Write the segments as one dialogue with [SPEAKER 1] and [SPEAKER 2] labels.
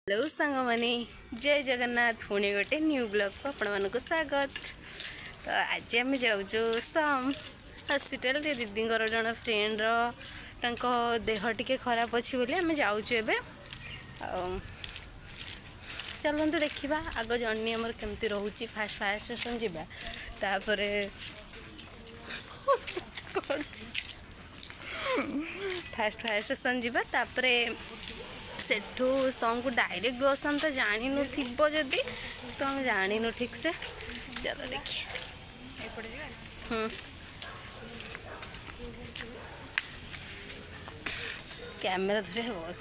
[SPEAKER 1] Hello सांग मैंने जय जगन्नाथ पुणी गोटे न्यू ब्लॉग को आपण मानक स्वागत। तो आज आम जाऊँ सम हॉस्पिटल दीदी जन फ्रेंड देह टी खराब अच्छी बोली आम जाऊँ चलते देखा आग जर्नी आमर केमती रोचे फास्ट फास्ट स्टेशन जावा तापर फास्ट फास्ट स्टेशन जावा तापर सेठू सम को डायरेक्ट बस हम तो जानु थो जदि तो हम जानु ठीक से चलो देखिए। कैमेरा धरे बस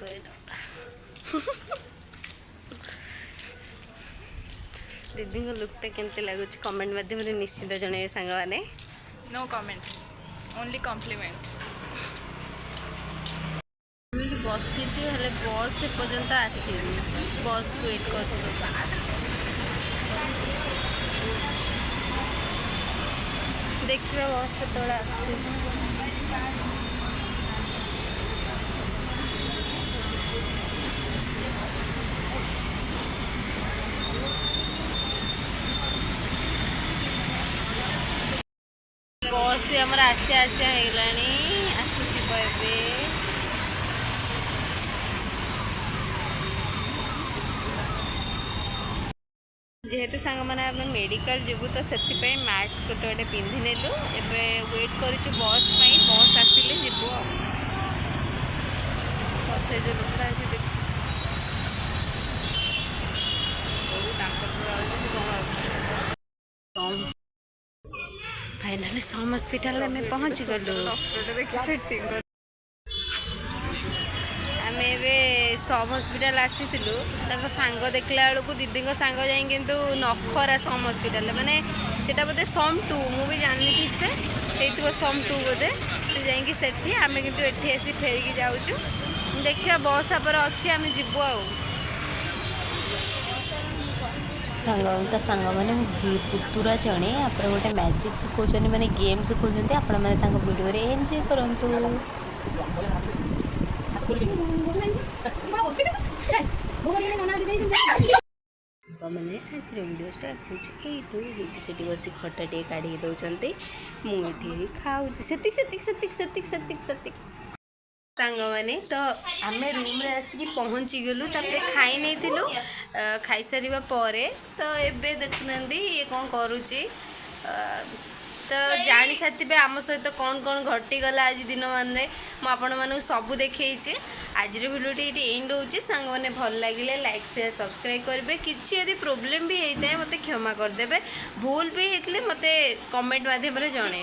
[SPEAKER 1] दीदी लुकटा केमती लगुच कमेंट मध्यम निश्चित जन सांग मैंने
[SPEAKER 2] नो कमेंट ओनली कॉम्प्लीमेंट।
[SPEAKER 1] बसीचु हेले बस एपर्यंत आसनी बस को वेट कर देखिए बस के आस बस भी आमर आसिया आसिया आसूब ए जेहेतु सांग मैंने मेडिकल जीवु तो से मास्क गोटे गोटे पिंधि नेलु एवं वेट करूँ बस बस आसिले जीवु से जो लोकटा अच्छे फाइनाली सम हॉस्पिटल में पहुँच गलु। आम ए सम हॉस्पिटल आसी सांग देखला बेलू दीदी सांग जाए किंतु नखरा सम हॉस्पिटल माने सेटा बोधे सम 2 मुझे जानी ठीक से सम 2 बोधे से जाइए सेठी आम किंतु एठी आसी फेरिकी जाऊँ देखिए बस पर अच्छी आम जीवु सांग मैंने पुतुरा जड़े आप गोटे मैजिक शिखा मैंने गेम शिखा आपण मैंने वीडियो एंजॉय करूँ। मैंने आज वीडियो स्टार्ट होती बस खटा टे काढ़ी दौरान मुझे खाऊँ से सांग मैंने तो आम रूम रे आसिक पहुँची गलु खाई नहीं खाई सारा पर तो एबे देखुना ये कौन करुच्ची तो जानी साथी आम सहित कौन कौन घटीगला आज दिन मान मुझे सबू देखी आज भिडियोटी ये एंड हो सांग मैंने भल लगे लाइक शेयर सब्सक्राइब करेंगे किसी यदि प्रोब्लेम भी होता है मत क्षमा करदे भूल भी होते मत कमेंट मध्यम जन।